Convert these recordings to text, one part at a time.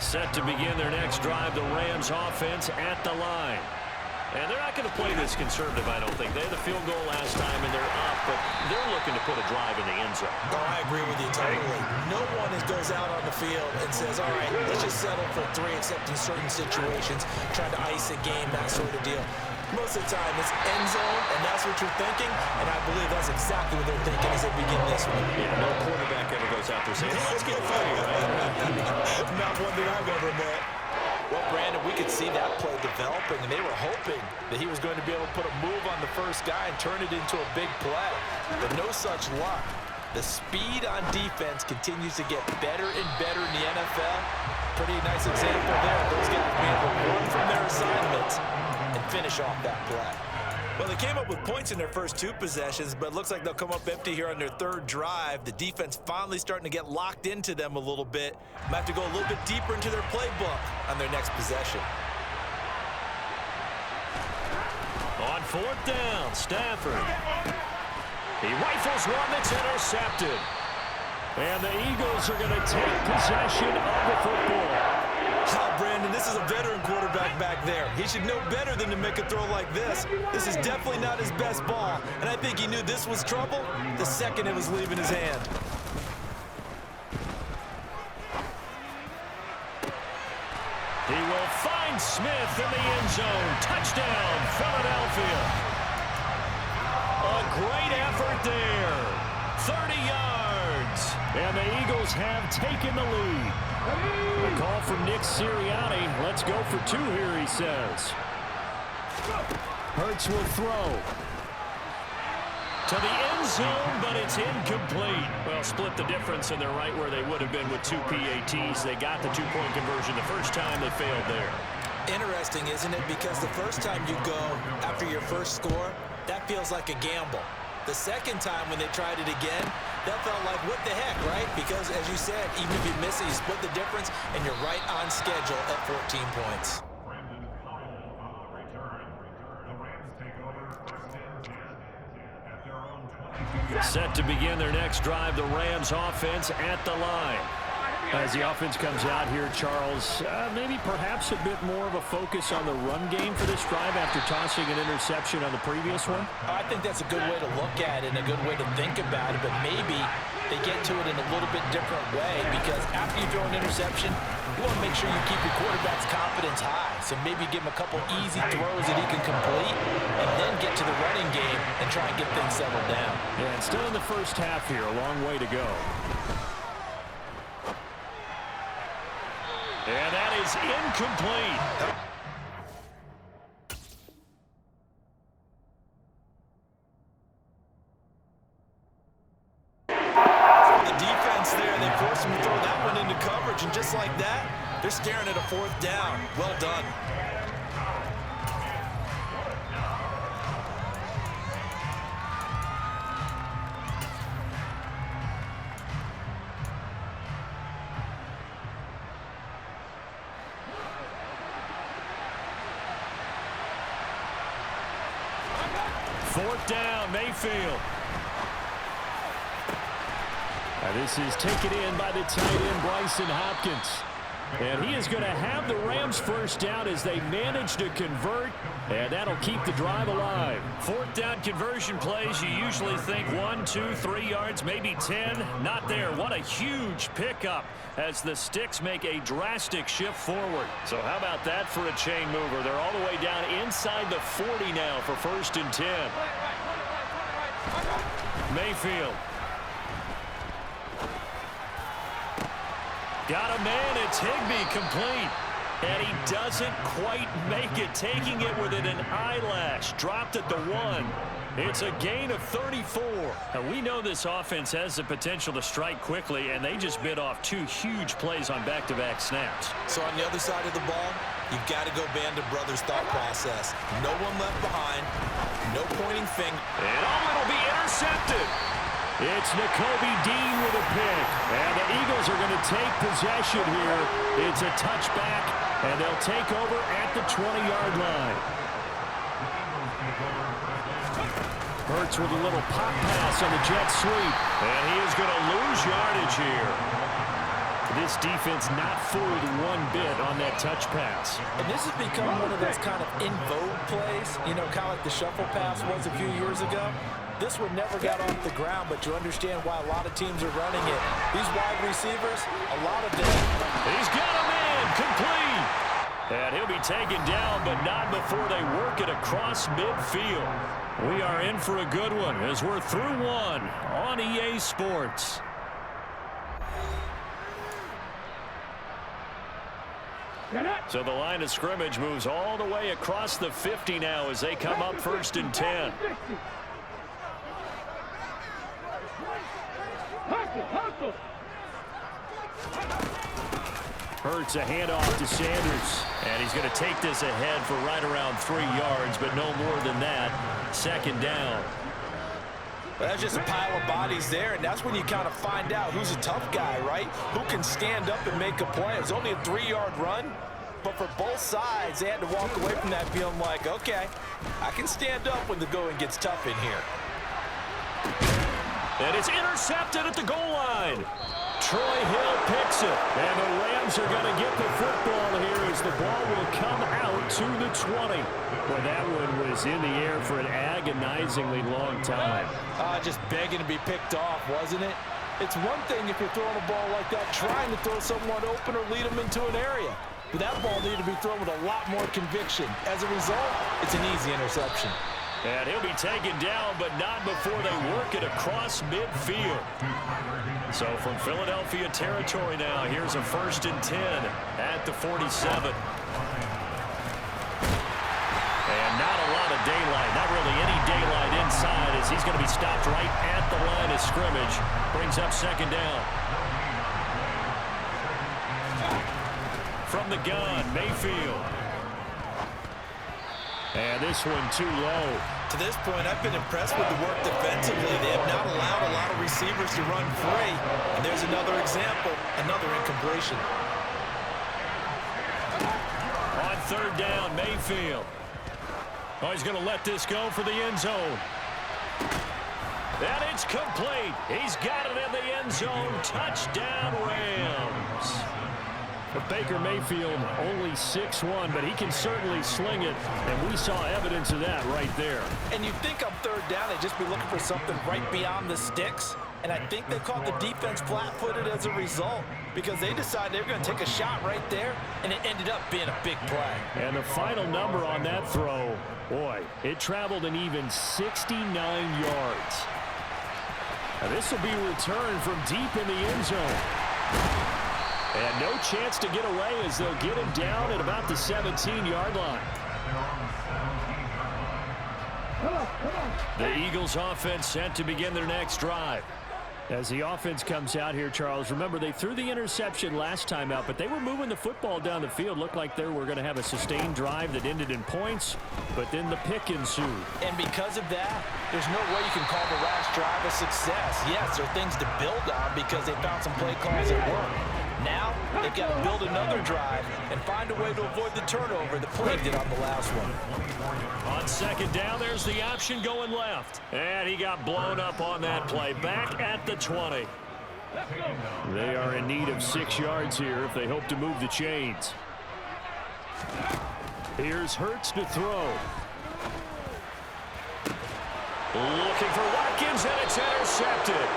Set to begin their next drive, the Rams offense at the line. And they're not going to play this conservative, I don't think. They had a field goal last time, and they're up, but they're looking to put a drive in the end zone. Oh, I agree with you totally. No one goes out on the field and says, all right, let's just settle for 3, except in certain situations, trying to ice a game, that sort of deal. Most of the time, it's end zone, and that's what you're thinking, and I believe that's exactly what they're thinking as they begin this one. Yeah, no quarterback ever goes out there saying, hey, let's get funny, right? Not one that I've ever met. Well, Brandon, we could see that play developing, and they were hoping that he was going to be able to put a move on the first guy and turn it into a big play. But no such luck. The speed on defense continues to get better and better in the NFL. Pretty nice example there. Those guys being able to run from their assignments and finish off that play. Well, they came up with points in their first 2 possessions, but it looks like they'll come up empty here on their 3rd drive. The defense finally starting to get locked into them a little bit. Might have to go a little bit deeper into their playbook on their next possession. On 4th down, Stafford. He rifles one that's intercepted. And the Eagles are going to take possession of the football. Oh, Brandon, this is a veteran quarterback back there. He should know better than to make a throw like this. This is definitely not his best ball, and I think he knew this was trouble the second it was leaving his hand. He will find Smith in the end zone. Touchdown, Philadelphia. A great effort there. 30 yards. And the Eagles have taken the lead. A call from Nick Sirianni. Let's go for 2 here, he says. Hurts will throw. To the end zone, but it's incomplete. Well, split the difference, and they're right where they would have been with 2 PATs. They got the 2-point conversion the first time. They failed there. Interesting, isn't it? Because the first time you go after your first score, that feels like a gamble. The second time when they tried it again, that felt like, what the heck, right? Because, as you said, even if you miss it, you split the difference, and you're right on schedule at 14 points. Set to begin their next drive, the Rams offense at the line. As the offense comes out here, Charles, maybe perhaps a bit more of a focus on the run game for this drive after tossing an interception on the previous one? I think that's a good way to look at it and a good way to think about it, but maybe they get to it in a little bit different way, because after you throw an interception, you want to make sure you keep your quarterback's confidence high. So maybe give him a couple easy throws that he can complete, and then get to the running game and try and get things settled down. Yeah, and still in the first half here, a long way to go. And that is incomplete. The defense there, they forced him to throw that one into coverage, and just like that, they're staring at a 4th down. Well done. Fourth down, Mayfield. This is taken in by the tight end, Bryson Hopkins. And he is going to have the Rams first down as they manage to convert, and that'll keep the drive alive. 4th down conversion plays, you usually think 1, 2, 3 yards, maybe 10. Not there. What a huge pickup as the Sticks make a drastic shift forward. So how about that for a chain mover? They're all the way down inside the 40 now for 1st and 10. Mayfield. Got a man, it's Higbee, complete. And he doesn't quite make it, taking it within an eyelash. Dropped at the 1. It's a gain of 34. Now, we know this offense has the potential to strike quickly, and they just bit off 2 huge plays on back-to-back snaps. So on the other side of the ball, you've got to go Band of Brothers thought process. No one left behind, no pointing finger. And it'll be intercepted. It's Nakobe Dean with a pick. And the Eagles are going to take possession here. It's a touchback, and they'll take over at the 20-yard line. Hurts with a little pop pass on the jet sweep. And he is going to lose yardage here. This defense not fooled one bit on that touch pass. And this has become one of those kind of in vogue plays, you know, kind of like the shuffle pass was a few years ago. This one never got off the ground, but you understand why a lot of teams are running it. These wide receivers, a lot of them. He's got him in, complete. And he'll be taken down, but not before they work it across midfield. We are in for a good one as we're through one on EA Sports. So the line of scrimmage moves all the way across the 50 now as they come up 1st and 10. Hurts a handoff to Sanders. And he's going to take this ahead for right around 3 yards, but no more than that. 2nd down. Well, that's just a pile of bodies there, and that's when you kind of find out who's a tough guy, right? Who can stand up and make a play. It was only a 3-yard run, but for both sides, they had to walk away from that feeling like, okay, I can stand up when the going gets tough in here. And it's intercepted at the goal line. Troy Hill picks it, and the Rams are going to get the football here as the ball will come out to the 20. Well, that one was in the air for an agonizingly long time. Just begging to be picked off, wasn't it? It's one thing if you're throwing a ball like that, trying to throw someone open or lead them into an area. But that ball needed to be thrown with a lot more conviction. As a result, it's an easy interception. And he'll be taken down, but not before they work it across midfield. So from Philadelphia territory now, here's a 1st and 10 at the 47. And not a lot of daylight, not really any daylight inside as he's going to be stopped right at the line of scrimmage. Brings up 2nd down. From the gun, Mayfield. And this one too low. To this point, I've been impressed with the work defensively. They have not allowed a lot of receivers to run free. And there's another example, another incompletion. On 3rd down, Mayfield. Oh, he's going to let this go for the end zone. And it's complete. He's got it in the end zone. Touchdown, Rams. But Baker Mayfield only 6'1", but he can certainly sling it, and we saw evidence of that right there. And you'd think on 3rd down they'd just be looking for something right beyond the sticks, and I think they caught the defense flat-footed as a result because they decided they were going to take a shot right there, and it ended up being a big play. And the final number on that throw, boy, it traveled an even 69 yards. Now this will be returned from deep in the end zone. And no chance to get away as they'll get him down at about the 17-yard line. The Eagles offense set to begin their next drive. As the offense comes out here, Charles, remember they threw the interception last time out, but they were moving the football down the field. Looked like they were going to have a sustained drive that ended in points, but then the pick ensued. And because of that, there's no way you can call the last drive a success. Yes, there are things to build on because they found some play calls that work. Now, they've got to build another drive and find a way to avoid the turnover that plagued it on the last one. On 2nd down, there's the option going left. And he got blown up on that play. Back at the 20. They are in need of 6 yards here if they hope to move the chains. Here's Hurts to throw. Looking for Watkins, and it's intercepted.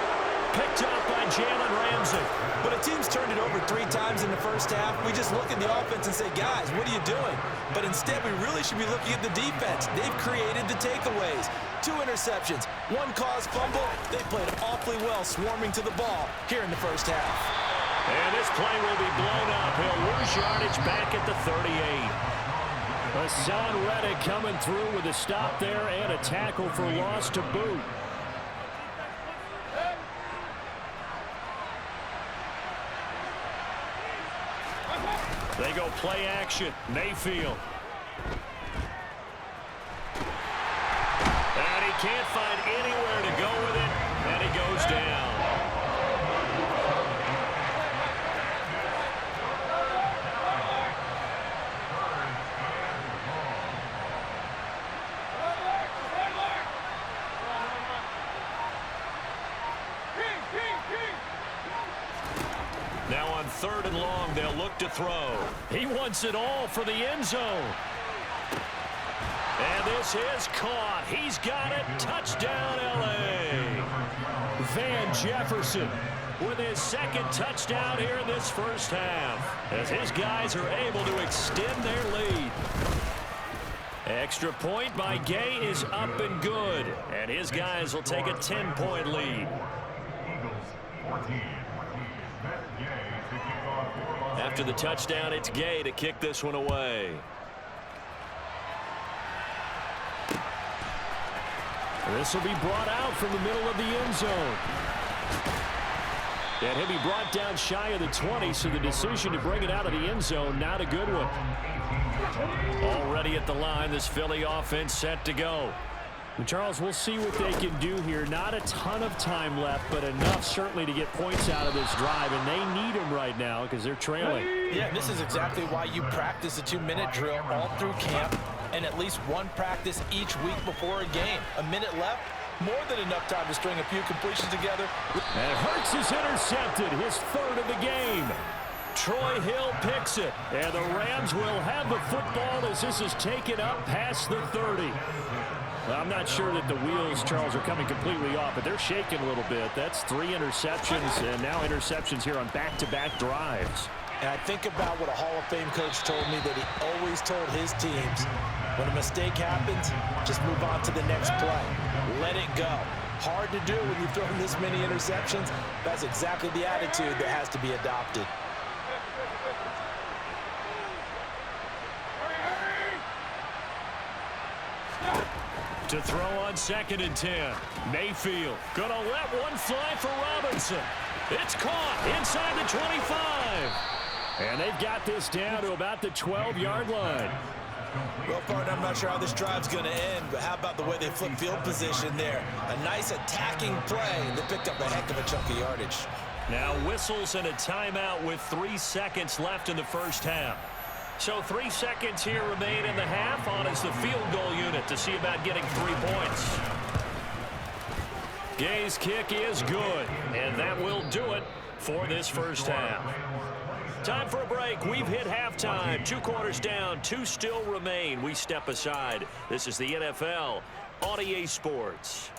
Picked up by Jalen Ramsey. When a team's turned it over 3 times in the first half, we just look at the offense and say, guys, what are you doing? But instead, we really should be looking at the defense. They've created the takeaways. 2 interceptions, 1 caused fumble. They played awfully well swarming to the ball here in the first half. And this play will be blown up. He'll lose yardage back at the 38. Hassan Reddick coming through with a stop there and a tackle for loss to boot. They go play action. Mayfield. And he can't find anywhere to go with it, and he goes down. Now on 3rd long, they'll look to throw. He wants it all for the end zone. And this is caught. He's got it. Touchdown, L.A. Van Jefferson with his second touchdown here in this first half, as his guys are able to extend their lead. Extra point by Gay is up and good, and his guys will take a 10-point lead. After the touchdown, it's Gay to kick this one away. This will be brought out from the middle of the end zone. And he'll be brought down shy of the 20, so the decision to bring it out of the end zone, not a good one. Already at the line, this Philly offense set to go. And Charles, we'll see what they can do here. Not a ton of time left, but enough certainly to get points out of this drive, and they need them right now because they're trailing. Yeah, this is exactly why you practice a 2-minute drill all through camp and at least one practice each week before a game. A minute left, more than enough time to string a few completions together. And Hurts is intercepted, his third of the game. Troy Hill picks it, and the Rams will have the football as this is taken up past the 30. Well, I'm not sure that the wheels, Charles, are coming completely off, but they're shaking a little bit. That's 3 interceptions, and now interceptions here on back-to-back drives. And I think about what a Hall of Fame coach told me, that he always told his teams, when a mistake happens, just move on to the next play. Let it go. Hard to do when you've thrown this many interceptions. That's exactly the attitude that has to be adopted. To throw on 2nd and 10. Mayfield gonna let one fly for Robinson. It's caught inside the 25. And they've got this down to about the 12-yard line. Well, partner, I'm not sure how this drive's going to end, but how about the way they flip field position there? A nice attacking play, and they picked up a heck of a chunk of yardage. Now whistles and a timeout with 3 seconds left in the first half. So 3 seconds here remain in the half on as the field goal unit to see about getting 3 points. Gay's kick is good, and that will do it for this first half. Time for a break. We've hit halftime. 2 quarters down, 2 still remain. We step aside. This is the NFL on EA Sports.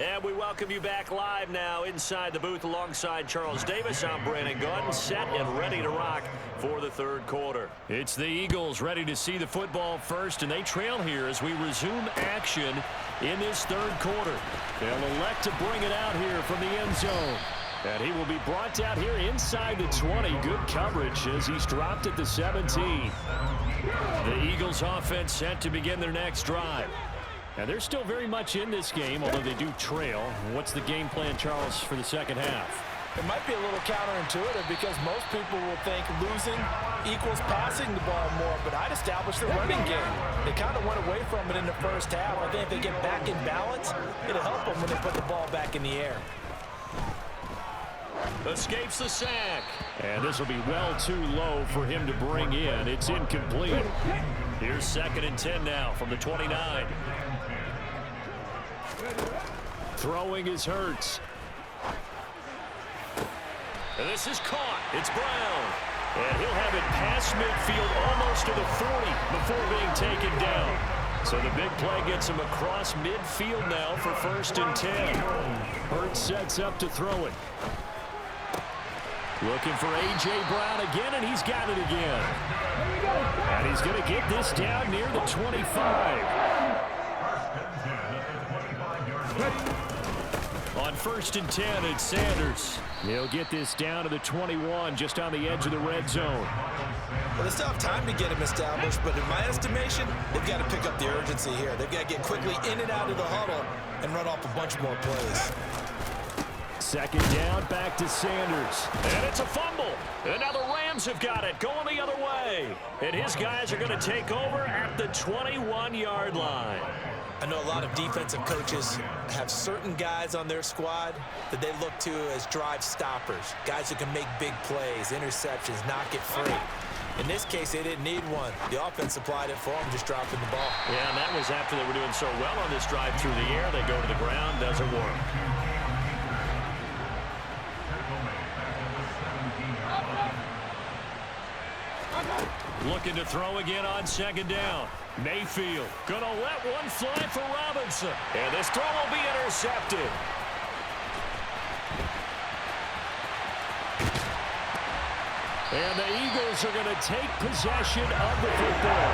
And we welcome you back live now inside the booth alongside Charles Davis. I'm Brandon Gordon, set and ready to rock for the 3rd quarter. It's the Eagles ready to see the football first, and they trail here as we resume action in this 3rd quarter. They'll elect to bring it out here from the end zone. And he will be brought out here inside the 20. Good coverage as he's dropped at the 17. The Eagles offense set to begin their next drive. And they're still very much in this game, although they do trail. What's the game plan, Charles, for the second half? It might be a little counterintuitive because most people will think losing equals passing the ball more, but I'd establish the running game. They kind of went away from it in the first half. I think if they get back in balance, it'll help them when they put the ball back in the air. Escapes the sack. And this will be well too low for him to bring in. It's incomplete. Here's 2nd and 10 now from the 29. Throwing is Hurts. And this is caught. It's Brown. And he'll have it past midfield almost to the 40 before being taken down. So the big play gets him across midfield now for 1st and 10. Hurts sets up to throw it. Looking for A.J. Brown again, and he's got it again. And he's going to get this down near the 25. On 1st and 10, it's Sanders. He'll get this down to the 21, just on the edge of the red zone. Well, they still have time to get him established, but in my estimation, they've got to pick up the urgency here. They've got to get quickly in and out of the huddle and run off a bunch more plays. 2nd down, back to Sanders. And it's a fumble. And now the Rams have got it, going the other way. And his guys are going to take over at the 21-yard line. I know a lot of defensive coaches have certain guys on their squad that they look to as drive stoppers, guys who can make big plays, interceptions, knock it free. In this case, they didn't need one. The offense supplied it for them, just dropping the ball. Yeah, and that was after they were doing so well on this drive through the air. They go to the ground, doesn't work. Looking to throw again on second down. Mayfield gonna let one fly for Robinson. And this throw will be intercepted. And the Eagles are going to take possession of the football.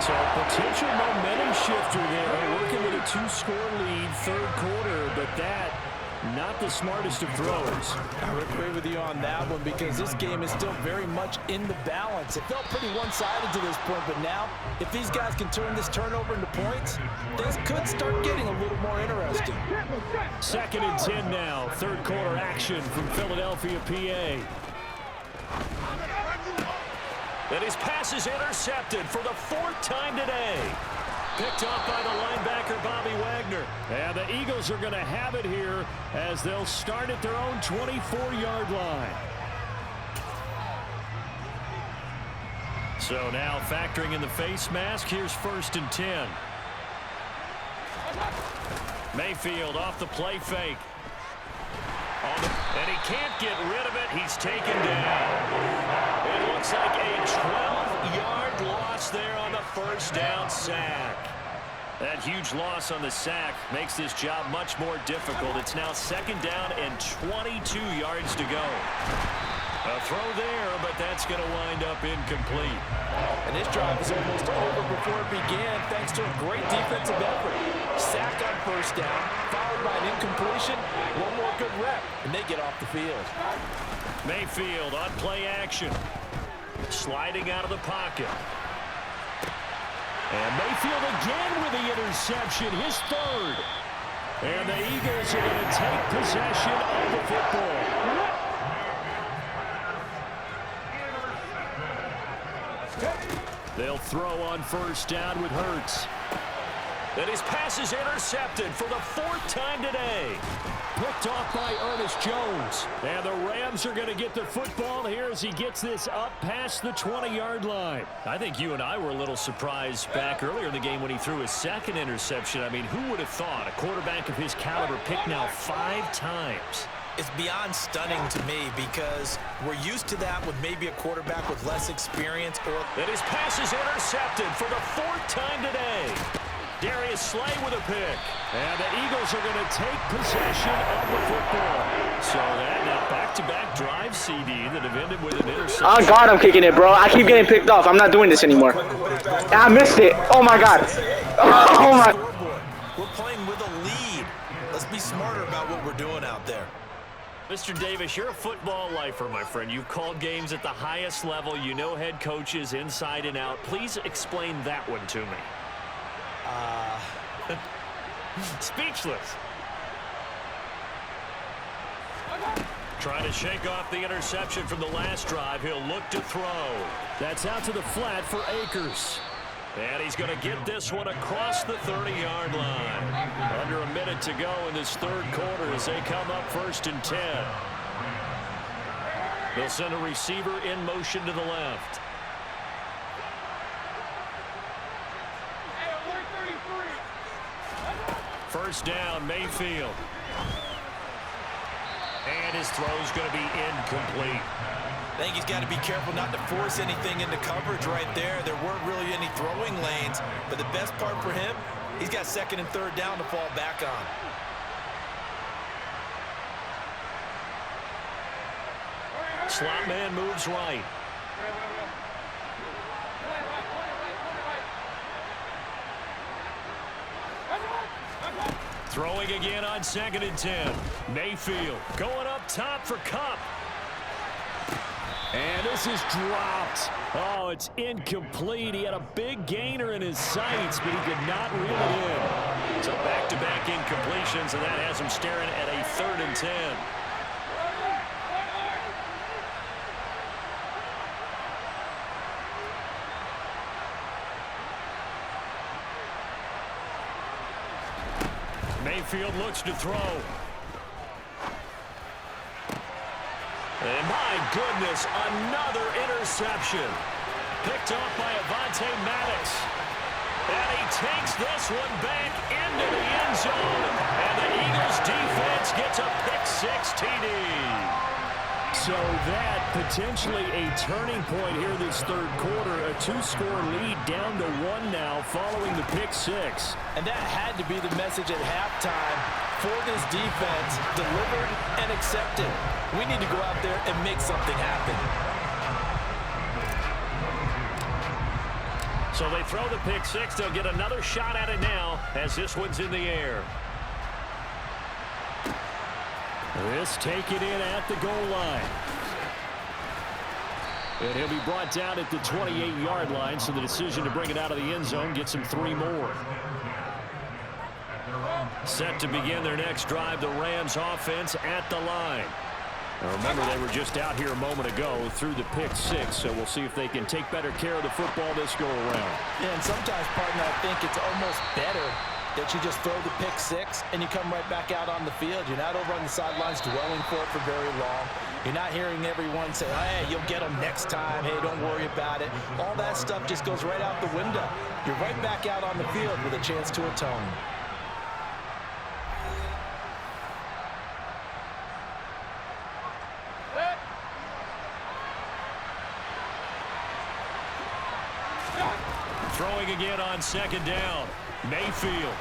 So a potential momentum shifter there, working with a 2-score lead, third quarter, but that, not the smartest of throws. I would agree with you on that one because this game is still very much in the balance. It felt pretty one-sided to this point, but now, if these guys can turn this turnover into points, things could start getting a little more interesting. 2nd and 10 now, third quarter action from Philadelphia, PA. And his pass is intercepted for the 4th time today. Picked off by the linebacker, Bobby Wagner. And the Eagles are going to have it here as they'll start at their own 24-yard line. So now factoring in the face mask, here's 1st and 10. Mayfield off the play fake. And he can't get rid of it. He's taken down. It looks like a 12-yard loss there on the first down sack. That huge loss on the sack makes this job much more difficult. It's now 2nd down and 22 yards to go. A throw there, but that's going to wind up incomplete. And this drive is almost over before it began thanks to a great defensive effort. Sack on first down, followed by an incompletion. One more good rep, and they get off the field. Mayfield on play action. Sliding out of the pocket. And Mayfield again with the interception, his 3rd. And the Eagles are going to take possession of the football. They'll throw on first down with Hurts. And his pass is intercepted for the 4th time today. Picked off by Ernest Jones. And the Rams are going to get the football here as he gets this up past the 20-yard line. I think you and I were a little surprised back earlier in the game when he threw his 2nd interception. I mean, who would have thought a quarterback of his caliber picked now 5 times? It's beyond stunning to me because we're used to that with maybe a quarterback with less experience. And his pass is intercepted for the 4th time today. Darius Slay with a pick. And the Eagles are going to take possession of the football. So that now back-to-back drive CD that have ended with an interception. Oh, God, I'm kicking it, bro. I keep getting picked off. I'm not doing this anymore. I missed it. Oh, my God. Oh, my. We're playing with a lead. Let's be smarter about what we're doing out there. Mr. Davis, you're a football lifer, my friend. You've called games at the highest level. You know head coaches inside and out. Please explain that one to me. Speechless. Trying to shake off the interception from the last drive. He'll look to throw. That's out to the flat for Akers. And he's going to get this one across the 30-yard line. Under a minute to go in this third quarter as they come up 1st and 10. They'll send a receiver in motion to the left. First down, Mayfield. And his throw's going to be incomplete. I think he's got to be careful not to force anything into coverage right there. There weren't really any throwing lanes, but the best part for him, he's got 2nd and 3rd down to fall back on. Slot man moves right. Throwing again on 2nd and 10. Mayfield going up top for Kupp. And this is dropped. Oh, it's incomplete. He had a big gainer in his sights, but he could not reel it in. So back-to-back incompletions, and that has him staring at a 3rd and 10. Mayfield looks to throw. And my goodness, another interception. Picked off by Avonte Maddox. And he takes this one back into the end zone. And the Eagles defense gets a pick-6 TD. So that potentially a turning point here this third quarter. A 2-score lead down to 1 now following the pick six. And that had to be the message at halftime for this defense. Delivered and accepted. We need to go out there and make something happen. So they throw the pick six. They'll get another shot at it now as this one's in the air. This taken in at the goal line. And he'll be brought down at the 28-yard line, so the decision to bring it out of the end zone gets him 3 more. Set to begin their next drive, the Rams offense at the line. Now remember, they were just out here a moment ago through the pick six, so we'll see if they can take better care of the football this go-around. Yeah, and sometimes, partner, I think it's almost better that you just throw the pick six and you come right back out on the field. You're not over on the sidelines dwelling for it for very long. You're not hearing everyone say, hey, you'll get them next time. Hey, don't worry about it. All that stuff just goes right out the window. You're right back out on the field with a chance to atone. Throwing again on second down. Mayfield.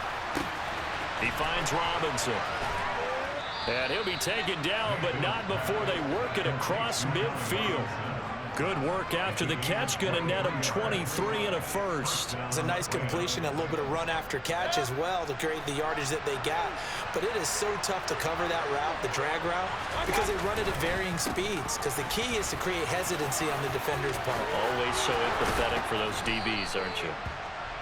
He finds Robinson. And he'll be taken down, but not before they work it across midfield. Good work after the catch. Going to net him 23 and a first. It's a nice completion, a little bit of run after catch as well to create the yardage that they got. But it is so tough to cover that route, the drag route, because they run it at varying speeds. Because the key is to create hesitancy on the defender's part. Always so empathetic for those DBs, aren't you?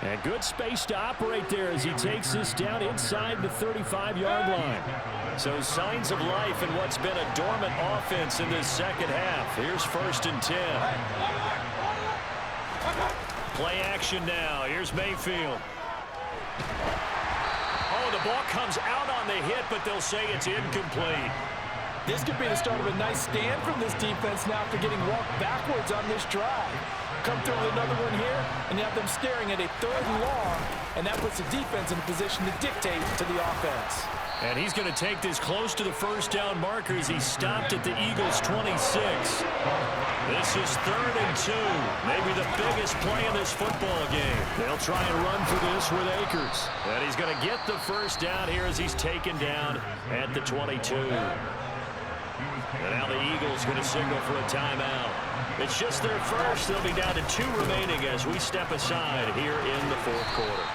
And good space to operate there as he takes this down inside the 35-yard line. So signs of life in what's been a dormant offense in this second half. Here's 1st and 10. Play action now. Here's Mayfield. Oh, the ball comes out on the hit, but they'll say it's incomplete. This could be the start of a nice stand from this defense now after getting walked backwards on this drive. Come through with another one here, and you have them staring at a 3rd and long, and that puts the defense in a position to dictate to the offense. And he's going to take this close to the first down marker as he stopped at the Eagles' 26. This is 3rd and 2. Maybe the biggest play in this football game. They'll try and run for this with Akers. And he's going to get the first down here as he's taken down at the 22. And now the Eagles going to signal for a timeout. It's just their first. They'll be down to 2 remaining as we step aside here in the 4th quarter.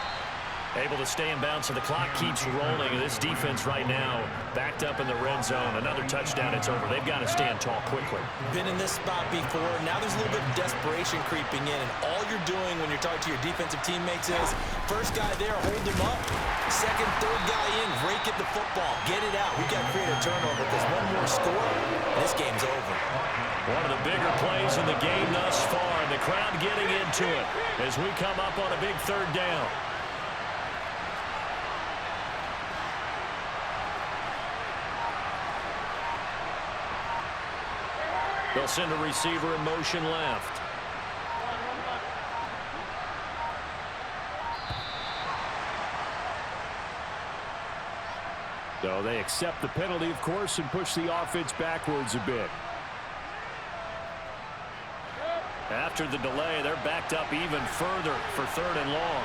Able to stay in bounds, so the clock keeps rolling. This defense right now backed up in the red zone. Another touchdown, it's over. They've got to stand tall quickly. Been in this spot before. Now there's a little bit of desperation creeping in, and all you're doing when you're talking to your defensive teammates is, first guy there, hold him up. Second, third guy in, rake at the football. Get it out. We've got to create a turnover because one more score, this game's over. One of the bigger plays in the game thus far, and the crowd getting into it as we come up on a big 3rd down. They'll send a receiver in motion left. So they accept the penalty, of course, and push the offense backwards a bit. After the delay, they're backed up even further for 3rd and long.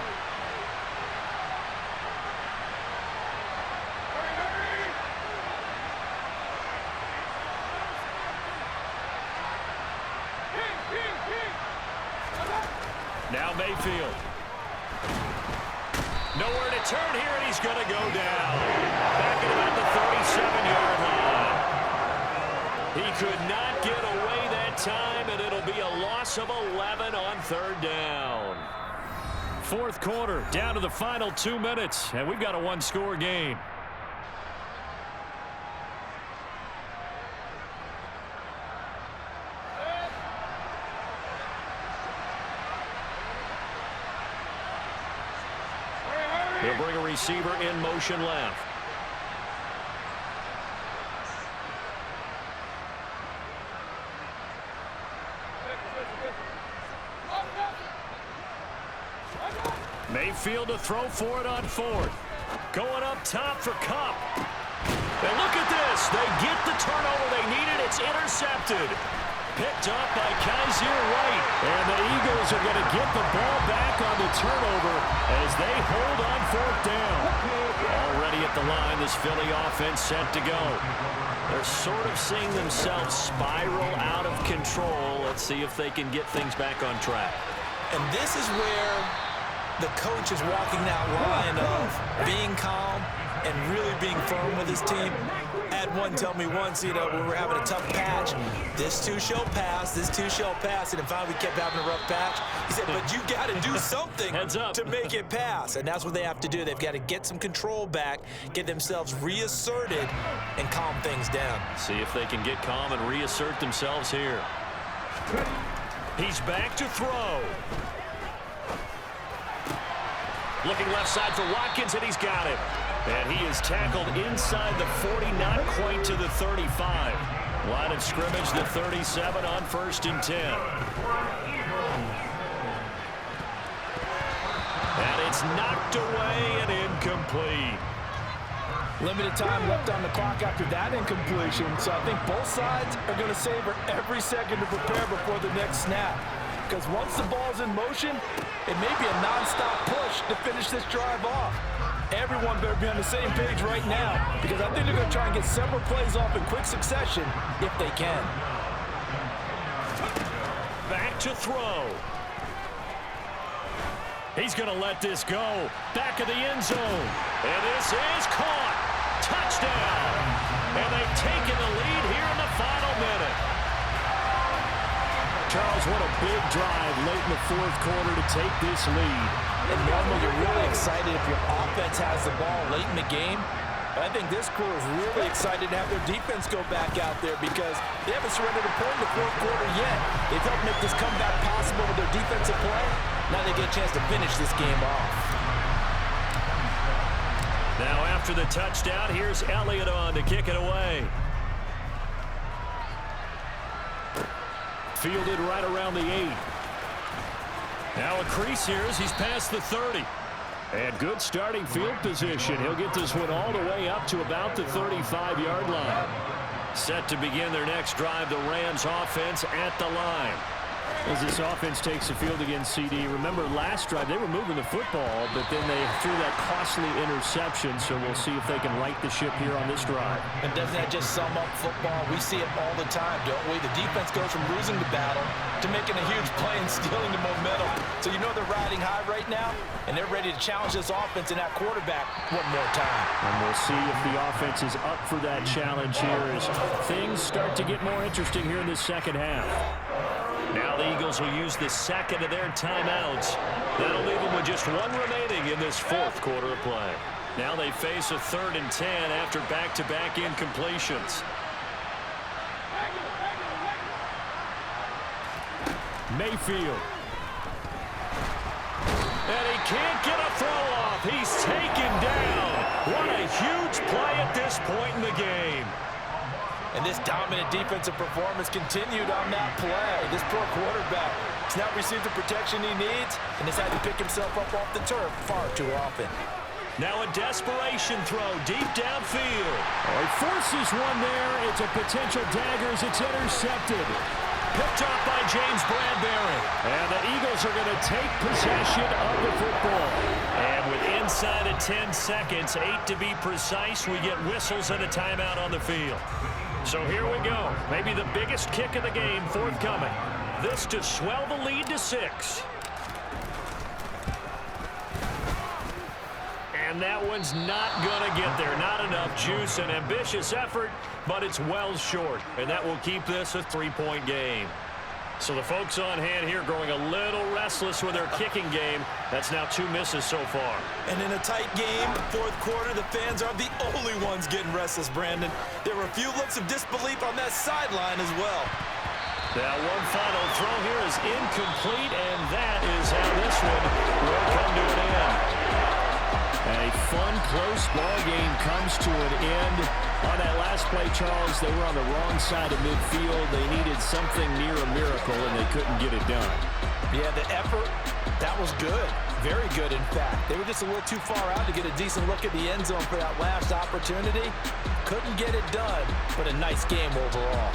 Now Mayfield. Nowhere to turn here, and he's going to go down. Back at about the 37-yard line. He could not get away that time, and it'll be a loss of 11 on 3rd down. 4th quarter, down to the final 2 minutes, and we've got a 1-score game. He'll bring a receiver in motion left. Mayfield to throw for it on 4th. Going up top for Kupp. And look at this. They get the turnover they needed. It's intercepted. Picked up by Kaiser White. And the Eagles are going to get the ball back on the turnover as they hold on fourth down. Already at the line, this Philly offense set to go. They're sort of seeing themselves spiral out of control. Let's see if they can get things back on track. And this is where the coach is walking that line of being calm and really being firm with his team. Had one tell me once, when we're having a tough patch, this too shall pass, this too shall pass. And finally we kept having a rough patch. He said, but you got to do something to make it pass. And that's what they have to do. They've got to get some control back, get themselves reasserted, and calm things down. See if they can get calm and reassert themselves here. He's back to throw. Looking left side for Watkins, and he's got it. And he is tackled inside the 40, not quite to the 35. Line of scrimmage, the 37 on 1st and 10. And it's knocked away and incomplete. Limited time left on the clock after that incompletion, so I think both sides are going to savor every second to prepare before the next snap. Because once the ball's in motion, it may be a non-stop push to finish this drive off. Everyone better be on the same page right now, because I think they're going to try and get several plays off in quick succession if they can. Back to throw. He's going to let this go. Back of the end zone. And this is caught. Touchdown. And they've taken the lead here in the final minute. Charles, what a big drive late in the fourth quarter to take this lead. And normally you're really excited if your offense has the ball late in the game. But I think this crew is really excited to have their defense go back out there because they haven't surrendered a point in the fourth quarter yet. They've helped make this comeback possible with their defensive play. Now they get a chance to finish this game off. Now after the touchdown, here's Elliott on to kick it away. Fielded right around the 8. Now a crease here as he's past the 30. And good starting field position. He'll get this one all the way up to about the 35-yard line. Set to begin their next drive, the Rams offense at the line. As this offense takes the field against CD, remember last drive they were moving the football, but then they threw that costly interception, so we'll see if they can right the ship here on this drive. And doesn't that just sum up football? We see it all the time, don't we? The defense goes from losing the battle to making a huge play and stealing the momentum. So you know they're riding high right now, and they're ready to challenge this offense and that quarterback one more time. And we'll see if the offense is up for that challenge here as things start to get more interesting here in the second half. Now the Eagles will use the second of their timeouts. That'll leave them with just one remaining in this fourth quarter of play. Now they face a 3rd and 10 after back-to-back incompletions. Mayfield. And he can't get a throw off. He's taken down. What a huge play at this point in the game. And this dominant defensive performance continued on that play. This poor quarterback has not received the protection he needs and has had to pick himself up off the turf far too often. Now a desperation throw deep downfield. He forces one there. It's a potential dagger as it's intercepted. Picked up by James Bradbury. And the Eagles are going to take possession of the football. And with inside of 10 seconds, 8 to be precise, we get whistles and a timeout on the field. So here we go. Maybe the biggest kick of the game forthcoming. This to swell the lead to 6. And that one's not going to get there. Not enough juice. An ambitious effort, but it's well short. And that will keep this a 3-point game. So the folks on hand here growing a little restless with their kicking game. That's now 2 misses so far. And in a tight game, fourth quarter, the fans are the only ones getting restless, Brandon. There were a few looks of disbelief on that sideline as well. Now one final throw here is incomplete, and that is how this one will come to an end. A fun, close ball game comes to an end. On that last play, Charles, they were on the wrong side of midfield. They needed something near a miracle, and they couldn't get it done. Yeah, the effort, that was good. Very good, in fact. They were just a little too far out to get a decent look at the end zone for that last opportunity. Couldn't get it done, but a nice game overall.